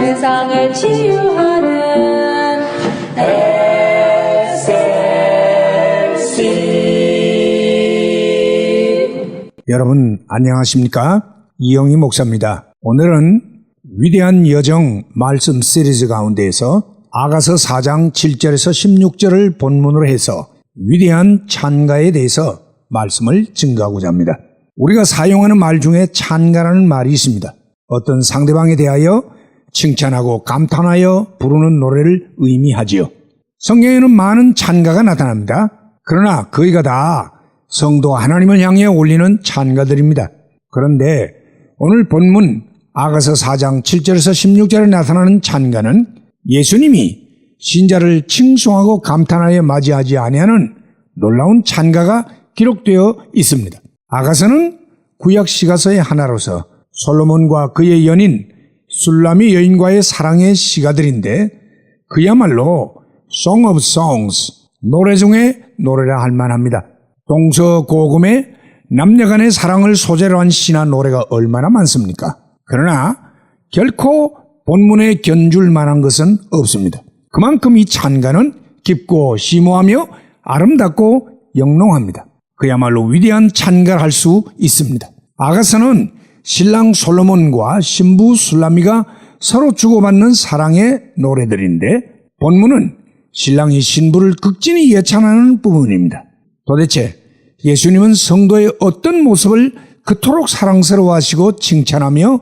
세상을 치유하는 SLC. 여러분 안녕하십니까? 이영희 목사입니다. 오늘은 위대한 여정 말씀 시리즈 가운데에서 아가서 4장 7절에서 16절을 본문으로 해서 위대한 찬가에 대해서 말씀을 증거하고자 합니다. 우리가 사용하는 말 중에 찬가라는 말이 있습니다. 어떤 상대방에 대하여 칭찬하고 감탄하여 부르는 노래를 의미하지요. 성경에는 많은 찬가가 나타납니다. 그러나 거의가 다 성도 하나님을 향해 올리는 찬가들입니다. 그런데 오늘 본문 아가서 4장 7절에서 16절에 나타나는 찬가는 예수님이 신자를 칭송하고 감탄하여 맞이하지 아니하는 놀라운 찬가가 기록되어 있습니다. 아가서는 구약 시가서의 하나로서 솔로몬과 그의 연인 술라미 여인과의 사랑의 시가들인데 그야말로 Song of Songs, 노래 중에 노래라 할 만합니다. 동서고금의 남녀간의 사랑을 소재로 한 시나 노래가 얼마나 많습니까? 그러나 결코 본문에 견줄 만한 것은 없습니다. 그만큼 이 찬가는 깊고 심오하며 아름답고 영롱합니다. 그야말로 위대한 찬가를 할 수 있습니다. 아가서는 신랑 솔로몬과 신부 술라미가 서로 주고받는 사랑의 노래들인데 본문은 신랑이 신부를 극진히 예찬하는 부분입니다. 도대체 예수님은 성도의 어떤 모습을 그토록 사랑스러워하시고 칭찬하며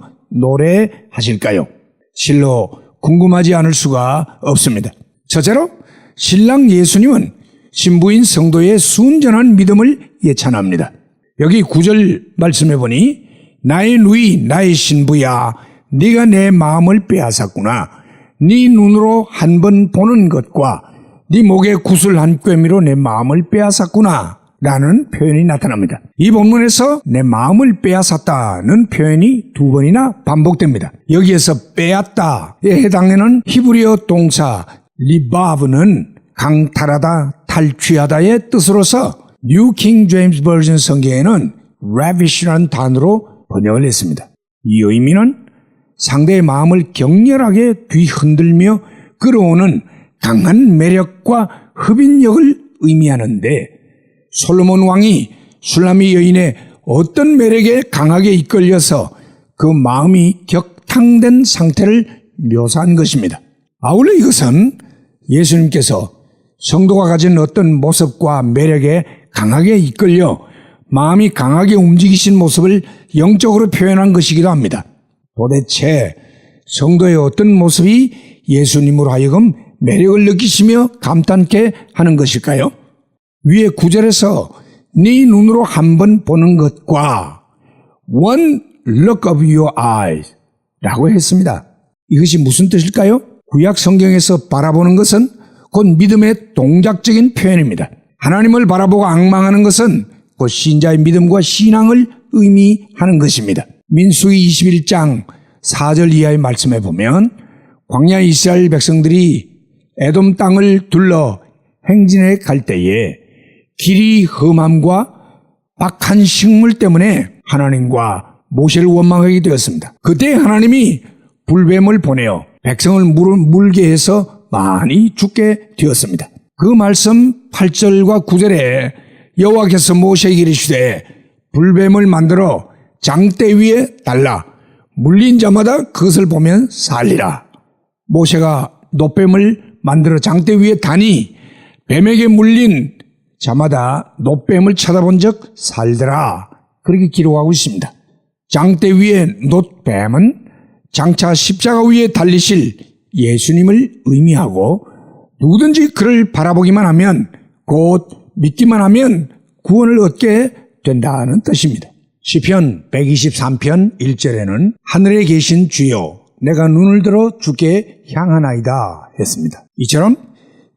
노래하실까요? 실로 궁금하지 않을 수가 없습니다. 첫째로 신랑 예수님은 신부인 성도의 순전한 믿음을 예찬합니다. 여기 9절 말씀해 보니 나의 누이 나의 신부야 네가 내 마음을 빼앗았구나. 네 눈으로 한 번 보는 것과 네 목에 구슬 한 꿰미로 내 마음을 빼앗았구나 라는 표현이 나타납니다. 이 본문에서 내 마음을 빼앗았다는 표현이 두 번이나 반복됩니다. 여기에서 빼앗다에 해당하는 히브리어 동사 리바브는 강탈하다, 탈취하다의 뜻으로서 뉴 킹 제임스 버전 성경에는 ravish라는 단어로 번역을 했습니다. 이 의미는 상대의 마음을 격렬하게 뒤흔들며 끌어오는 강한 매력과 흡인력을 의미하는데 솔로몬 왕이 술라미 여인의 어떤 매력에 강하게 이끌려서 그 마음이 격탕된 상태를 묘사한 것입니다. 아울러 이것은 예수님께서 성도가 가진 어떤 모습과 매력에 강하게 이끌려 마음이 강하게 움직이신 모습을 영적으로 표현한 것이기도 합니다. 도대체 성도의 어떤 모습이 예수님으로 하여금 매력을 느끼시며 감탄케 하는 것일까요? 위에 9절에서 네 눈으로 한 번 보는 것과 one look of your eyes 라고 했습니다. 이것이 무슨 뜻일까요? 구약 성경에서 바라보는 것은 곧 믿음의 동작적인 표현입니다. 하나님을 바라보고 앙망하는 것은 곧 신자의 믿음과 신앙을 의미하는 것입니다. 민수기 21장 4절 이하의 말씀에 보면 광야 이스라엘 백성들이 에돔 땅을 둘러 행진해 갈 때에 길이 험함과 박한 식물 때문에 하나님과 모세를 원망하게 되었습니다. 그때 하나님이 불뱀을 보내어 백성을 물게 해서 많이 죽게 되었습니다. 그 말씀 8절과 9절에 여호와께서 모세에게 이르시되 불뱀을 만들어 장대 위에 달라 물린 자마다 그것을 보면 살리라. 모세가 놋뱀을 만들어 장대 위에 다니 뱀에게 물린 자마다 놋뱀을 쳐다본 적 살더라. 그렇게 기록하고 있습니다. 장대 위에 놋뱀은 장차 십자가 위에 달리실 예수님을 의미하고 누구든지 그를 바라보기만 하면 곧 믿기만 하면 구원을 얻게 된다는 뜻입니다. 시편 123편 1절에는 하늘에 계신 주여 내가 눈을 들어 주께 향하나이다 했습니다. 이처럼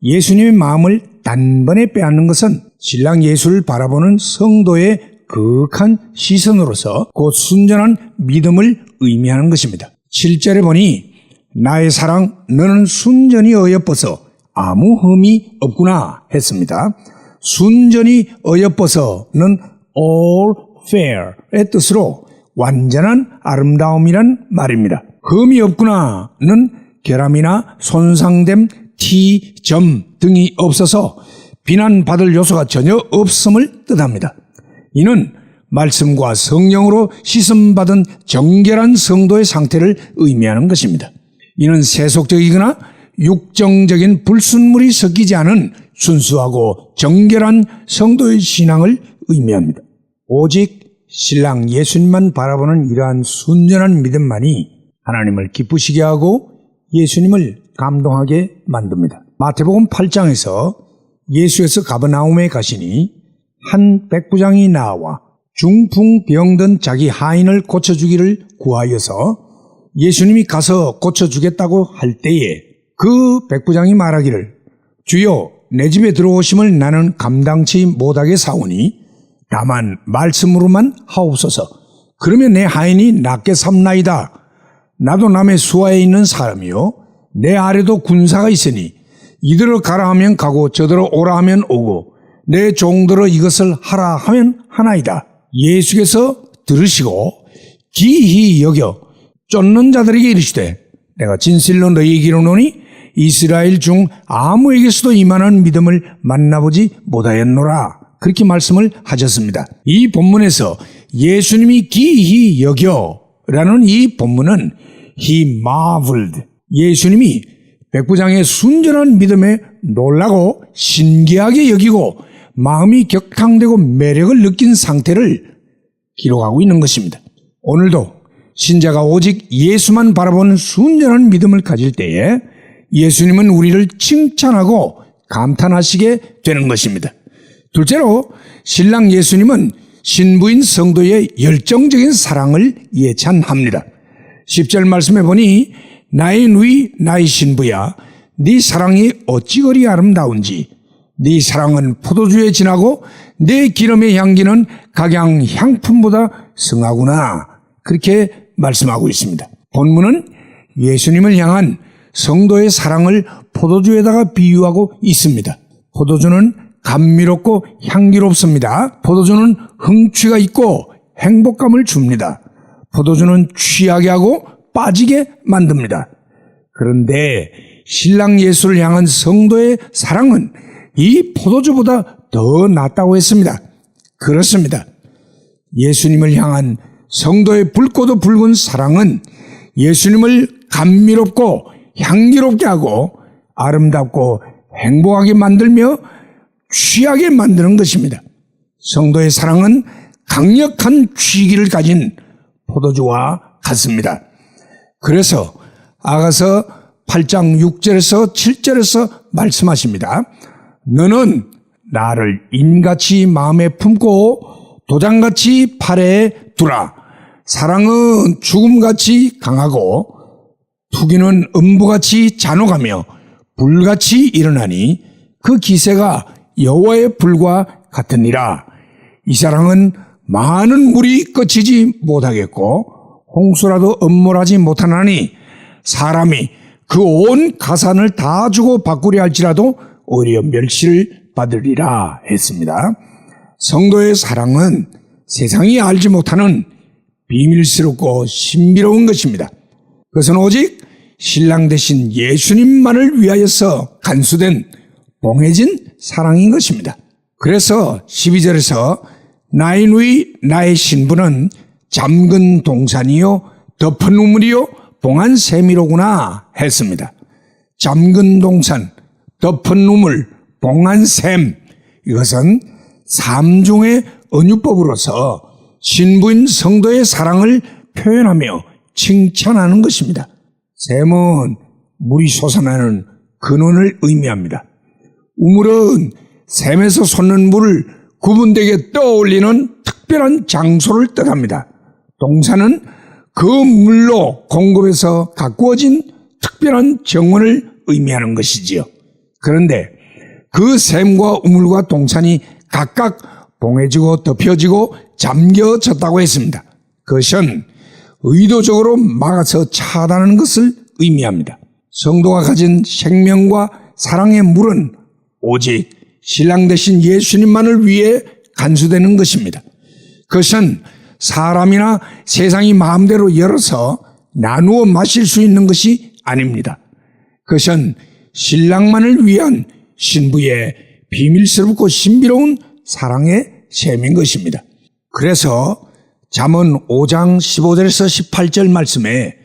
예수님의 마음을 단번에 빼앗는 것은 신랑 예수를 바라보는 성도의 거룩한 시선으로서 곧 순전한 믿음을 의미하는 것입니다. 7절에 보니 나의 사랑 너는 순전히 어여뻐서 아무 흠이 없구나 했습니다. 순전히 어여뻐서는 all fair의 뜻으로 완전한 아름다움이란 말입니다. 흠이 없구나는 결함이나 손상됨, 티, 점 등이 없어서 비난받을 요소가 전혀 없음을 뜻합니다. 이는 말씀과 성령으로 씻음받은 정결한 성도의 상태를 의미하는 것입니다. 이는 세속적이거나 육정적인 불순물이 섞이지 않은 순수하고 정결한 성도의 신앙을 의미합니다. 오직 신랑 예수님만 바라보는 이러한 순전한 믿음만이 하나님을 기쁘시게 하고 예수님을 감동하게 만듭니다. 마태복음 8장에서 예수께서 가버나움에 가시니 한 백부장이 나와 중풍병든 자기 하인을 고쳐주기를 구하여서 예수님이 가서 고쳐주겠다고 할 때에 그 백부장이 말하기를 주여 내 집에 들어오심을 나는 감당치 못하게 사오니 다만 말씀으로만 하옵소서. 그러면 내 하인이 낫게 삼나이다. 나도 남의 수하에 있는 사람이요 내 아래도 군사가 있으니 이들을 가라 하면 가고 저들을 오라 하면 오고 내 종들을 이것을 하라 하면 하나이다. 예수께서 들으시고 기히 여겨 쫓는 자들에게 이르시되 내가 진실로 너희에게 이르노니 이스라엘 중 아무에게서도 이만한 믿음을 만나보지 못하였노라. 그렇게 말씀을 하셨습니다. 이 본문에서 예수님이 기히 여겨라는 이 본문은 He marveled. 예수님이 백부장의 순전한 믿음에 놀라고 신기하게 여기고 마음이 격탕되고 매력을 느낀 상태를 기록하고 있는 것입니다. 오늘도 신자가 오직 예수만 바라보는 순전한 믿음을 가질 때에 예수님은 우리를 칭찬하고 감탄하시게 되는 것입니다. 둘째로 신랑 예수님은 신부인 성도의 열정적인 사랑을 예찬합니다. 10절 말씀에 보니 나의 누이 나의 신부야 네 사랑이 어찌 그리 아름다운지 네 사랑은 포도주에 진하고 내 기름의 향기는 각양 향품보다 승하구나. 그렇게 말씀하고 있습니다. 본문은 예수님을 향한 성도의 사랑을 포도주에다가 비유하고 있습니다. 포도주는 감미롭고 향기롭습니다. 포도주는 흥취가 있고 행복감을 줍니다. 포도주는 취하게 하고 빠지게 만듭니다. 그런데 신랑 예수를 향한 성도의 사랑은 이 포도주보다 더 낫다고 했습니다. 그렇습니다. 예수님을 향한 성도의 붉고도 붉은 사랑은 예수님을 감미롭고 향기롭게 하고 아름답고 행복하게 만들며 취하게 만드는 것입니다. 성도의 사랑은 강력한 취기를 가진 포도주와 같습니다. 그래서 아가서 8장 6절에서 7절에서 말씀하십니다. 너는 나를 인같이 마음에 품고 도장같이 팔에 두라. 사랑은 죽음같이 강하고 투기는 음부같이 잔혹하며 불같이 일어나니 그 기세가 여호와의 불과 같으니라. 이 사랑은 많은 물이 그치지 못하겠고 홍수라도 엄몰하지 못하나니 사람이 그 온 가산을 다 주고 바꾸려 할지라도 오히려 멸시를 받으리라 했습니다. 성도의 사랑은 세상이 알지 못하는 비밀스럽고 신비로운 것입니다. 그것은 오직 신랑 되신 예수님만을 위하여서 간수된 봉해진 사랑인 것입니다. 그래서 12절에서 나의 누이 나의 신부는 잠근 동산이요 덮은 우물이요 봉한 샘이로구나 했습니다. 잠근 동산, 덮은 우물, 봉한 샘, 이것은 삼중의 언유법으로서 신부인 성도의 사랑을 표현하며 칭찬하는 것입니다. 샘은 물이 솟아나는 근원을 의미합니다. 우물은 샘에서 솟는 물을 구분되게 떠올리는 특별한 장소를 뜻합니다. 동산은 그 물로 공급해서 가꾸어진 특별한 정원을 의미하는 것이지요. 그런데 그 샘과 우물과 동산이 각각 봉해지고 덮여지고 잠겨졌다고 했습니다. 그것은 의도적으로 막아서 차단하는 것을 의미합니다. 성도가 가진 생명과 사랑의 물은 오직 신랑 되신 예수님만을 위해 간수되는 것입니다. 그것은 사람이나 세상이 마음대로 열어서 나누어 마실 수 있는 것이 아닙니다. 그것은 신랑만을 위한 신부의 비밀스럽고 신비로운 사랑의 셈인 것입니다. 그래서 잠언 5장 15절에서 18절 말씀에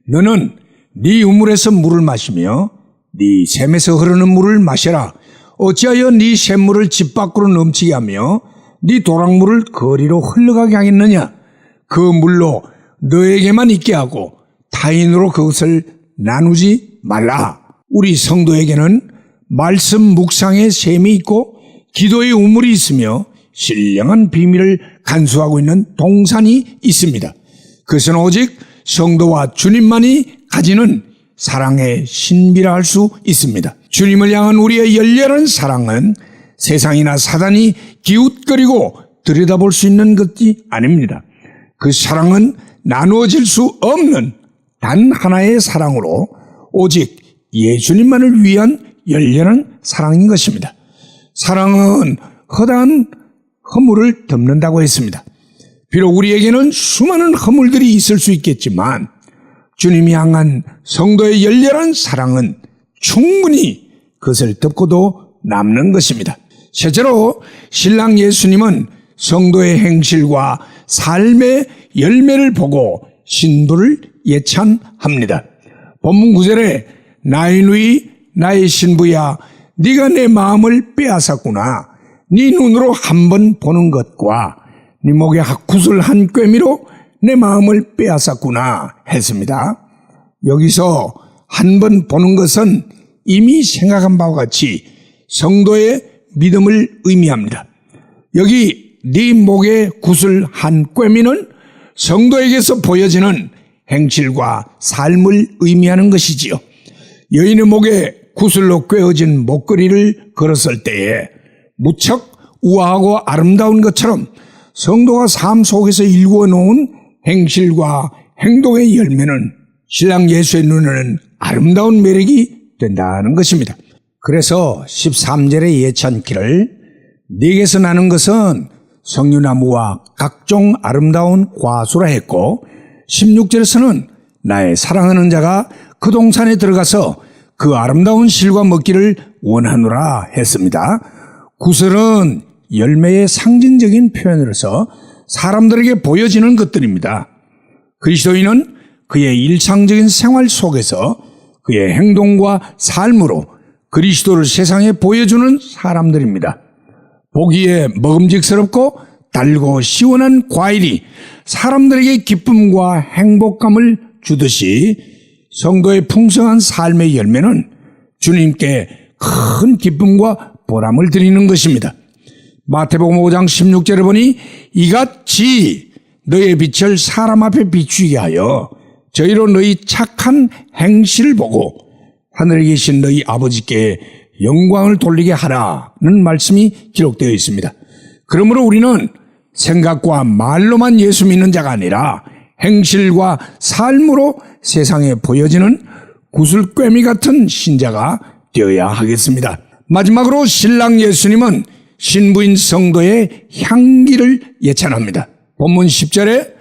너는 네 우물에서 물을 마시며 네 샘에서 흐르는 물을 마셔라. 어찌하여 네 샘물을 집 밖으로 넘치게 하며 네 도랑물을 거리로 흘러가게 하겠느냐. 그 물로 너에게만 있게 하고 타인으로 그것을 나누지 말라. 우리 성도에게는 말씀 묵상의 셈이 있고 기도의 우물이 있으며 신령한 비밀을 간수하고 있는 동산이 있습니다. 그것은 오직 성도와 주님만이 가지는 사랑의 신비라 할 수 있습니다. 주님을 향한 우리의 열렬한 사랑은 세상이나 사단이 기웃거리고 들여다볼 수 있는 것이 아닙니다. 그 사랑은 나누어질 수 없는 단 하나의 사랑으로 오직 예수님만을 위한 열렬한 사랑인 것입니다. 사랑은 허다한 허물을 덮는다고 했습니다. 비록 우리에게는 수많은 허물들이 있을 수 있겠지만 주님이 향한 성도의 열렬한 사랑은 충분히 그것을 덮고도 남는 것입니다. 실제로 신랑 예수님은 성도의 행실과 삶의 열매를 보고 신부를 예찬합니다. 본문 9절에 나의 누이 나의 신부야 네가 내 마음을 빼앗았구나. 네 눈으로 한 번 보는 것과 네 목에 구슬 한 꿰미로 내 마음을 빼앗았구나 했습니다. 여기서 한 번 보는 것은 이미 생각한 바와 같이 성도의 믿음을 의미합니다. 여기 네 목에 구슬 한 꿰미는 성도에게서 보여지는 행실과 삶을 의미하는 것이지요. 여인의 목에 구슬로 꿰어진 목걸이를 걸었을 때에 무척 우아하고 아름다운 것처럼 성도가 삶 속에서 일구어 놓은 행실과 행동의 열매는 신랑 예수의 눈에는 아름다운 매력이 된다는 것입니다. 그래서 13절의 예찬기를 네게서 나는 것은 석류나무와 각종 아름다운 과수라 했고 16절에서는 나의 사랑하는 자가 그 동산에 들어가서 그 아름다운 실과 먹기를 원하노라 했습니다. 구슬은 열매의 상징적인 표현으로서 사람들에게 보여지는 것들입니다. 그리스도인은 그의 일상적인 생활 속에서 그의 행동과 삶으로 그리스도를 세상에 보여주는 사람들입니다. 보기에 먹음직스럽고 달고 시원한 과일이 사람들에게 기쁨과 행복감을 주듯이 성도의 풍성한 삶의 열매는 주님께 큰 기쁨과 보람을 드리는 것입니다. 마태복음 5장 16절에 보니 이같이 너의 빛을 사람 앞에 비추게 하여 저희로 너희 착한 행실을 보고 하늘에 계신 너희 아버지께 영광을 돌리게 하라는 말씀이 기록되어 있습니다. 그러므로 우리는 생각과 말로만 예수 믿는 자가 아니라 행실과 삶으로 세상에 보여지는 구슬꿰미 같은 신자가 되어야 하겠습니다. 마지막으로 신랑 예수님은 신부인 성도의 향기를 예찬합니다. 본문 10절에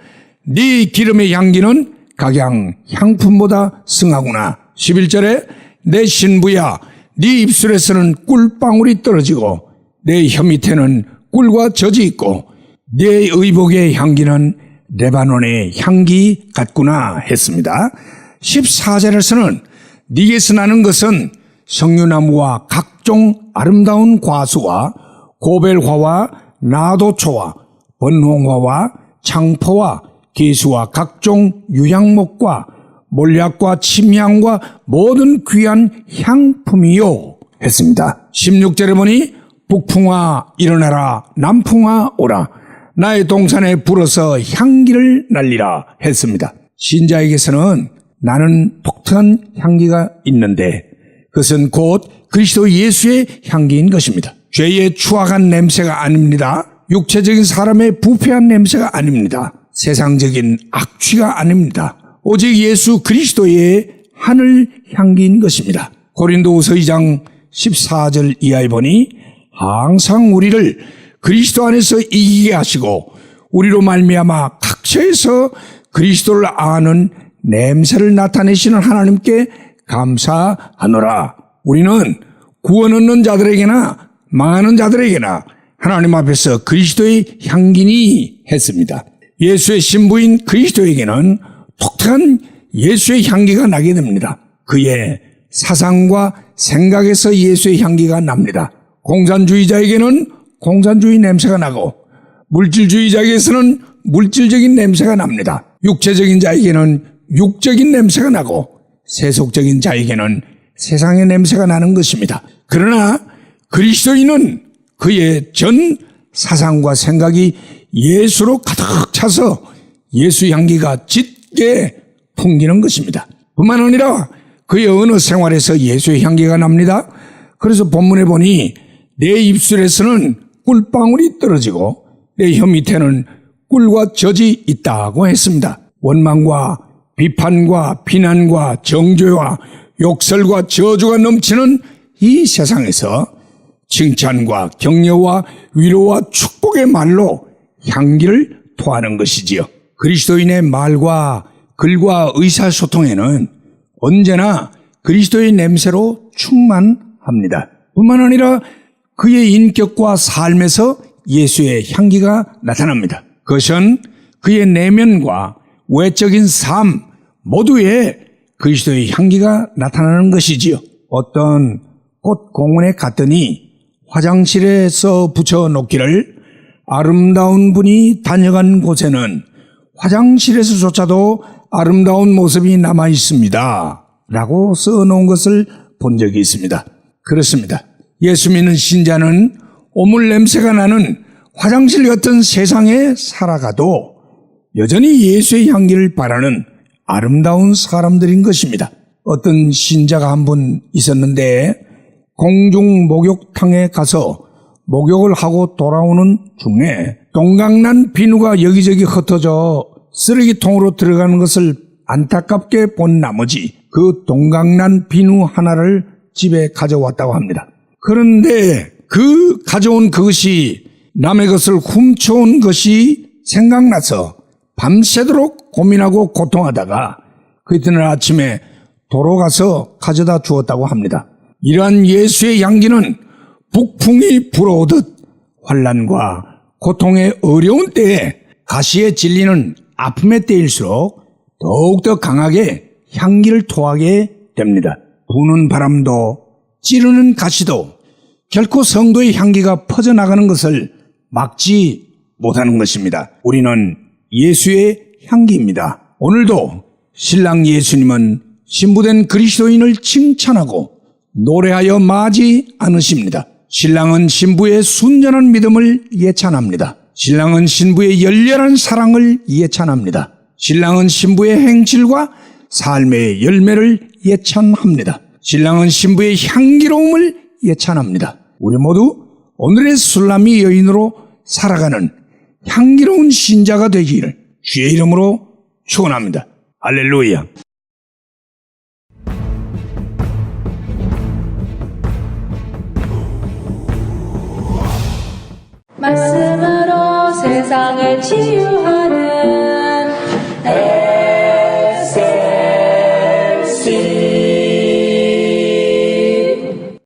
네 기름의 향기는 각양 향품보다 승하구나. 11절에 내 신부야 네 입술에서는 꿀방울이 떨어지고 내 혀 밑에는 꿀과 젖이 있고 네 의복의 향기는 레바논의 향기 같구나 했습니다. 14절에서는 네게서 나는 것은 석류나무와 각종 아름다운 과수와 고벨화와 나도초와 번홍화와 창포와 개수와 각종 유향목과 몰약과 침향과 모든 귀한 향품이요 했습니다. 16절에 보니 북풍아 일어나라 남풍아 오라 나의 동산에 불어서 향기를 날리라 했습니다. 신자에게서는 나는 독특한 향기가 있는데 그것은 곧 그리스도 예수의 향기인 것입니다. 죄의 추악한 냄새가 아닙니다. 육체적인 사람의 부패한 냄새가 아닙니다. 세상적인 악취가 아닙니다. 오직 예수 그리스도의 하늘 향기인 것입니다. 고린도후서 2장 14절 이하에 보니 항상 우리를 그리스도 안에서 이기게 하시고 우리로 말미암아 각처에서 그리스도를 아는 냄새를 나타내시는 하나님께 감사하노라. 우리는 구원 얻는 자들에게나 망하는 자들에게나 하나님 앞에서 그리스도의 향기니 했습니다. 예수의 신부인 그리스도에게는 독특한 예수의 향기가 나게 됩니다. 그의 사상과 생각에서 예수의 향기가 납니다. 공산주의자에게는 공산주의 냄새가 나고 물질주의자에게서는 물질적인 냄새가 납니다. 육체적인 자에게는 육적인 냄새가 나고 세속적인 자에게는 세상의 냄새가 나는 것입니다. 그러나 그리스도인은 그의 전 사상과 생각이 예수로 가득 차서 예수 향기가 짙게 풍기는 것입니다. 뿐만 아니라 그의 어느 생활에서 예수의 향기가 납니다. 그래서 본문에 보니 내 입술에서는 꿀방울이 떨어지고 내 혀 밑에는 꿀과 젖이 있다고 했습니다. 원망과 비판과 비난과 정죄와 욕설과 저주가 넘치는 이 세상에서 칭찬과 격려와 위로와 축복의 말로 향기를 토하는 것이지요. 그리스도인의 말과 글과 의사소통에는 언제나 그리스도의 냄새로 충만합니다. 뿐만 아니라 그의 인격과 삶에서 예수의 향기가 나타납니다. 그것은 그의 내면과 외적인 삶 모두에 그리스도의 향기가 나타나는 것이지요. 어떤 꽃 공원에 갔더니 화장실에서 붙여놓기를 아름다운 분이 다녀간 곳에는 화장실에서조차도 아름다운 모습이 남아 있습니다. 라고 써놓은 것을 본 적이 있습니다. 그렇습니다. 예수 믿는 신자는 오물 냄새가 나는 화장실 같은 세상에 살아가도 여전히 예수의 향기를 바라는 아름다운 사람들인 것입니다. 어떤 신자가 한 분 있었는데 공중 목욕탕에 가서 목욕을 하고 돌아오는 중에 동강난 비누가 여기저기 흩어져 쓰레기통으로 들어가는 것을 안타깝게 본 나머지 그 동강난 비누 하나를 집에 가져왔다고 합니다. 그런데 그 가져온 그것이 남의 것을 훔쳐온 것이 생각나서 밤새도록 고민하고 고통하다가 그 이튿날 아침에 도로 가서 가져다 주었다고 합니다. 이러한 예수의 향기는 북풍이 불어오듯 환난과 고통의 어려운 때에 가시에 질리는 아픔의 때일수록 더욱더 강하게 향기를 토하게 됩니다. 부는 바람도 찌르는 가시도 결코 성도의 향기가 퍼져나가는 것을 막지 못하는 것입니다. 우리는 예수의 향기입니다. 오늘도 신랑 예수님은 신부된 그리스도인을 칭찬하고 노래하여 마지 않으십니다. 신랑은 신부의 순전한 믿음을 예찬합니다. 신랑은 신부의 열렬한 사랑을 예찬합니다. 신랑은 신부의 행실과 삶의 열매를 예찬합니다. 신랑은 신부의 향기로움을 예찬합니다. 우리 모두 오늘의 술람이 여인으로 살아가는 향기로운 신자가 되기를 주의 이름으로 축원합니다. 할렐루야. 말씀으로 세상을 치유하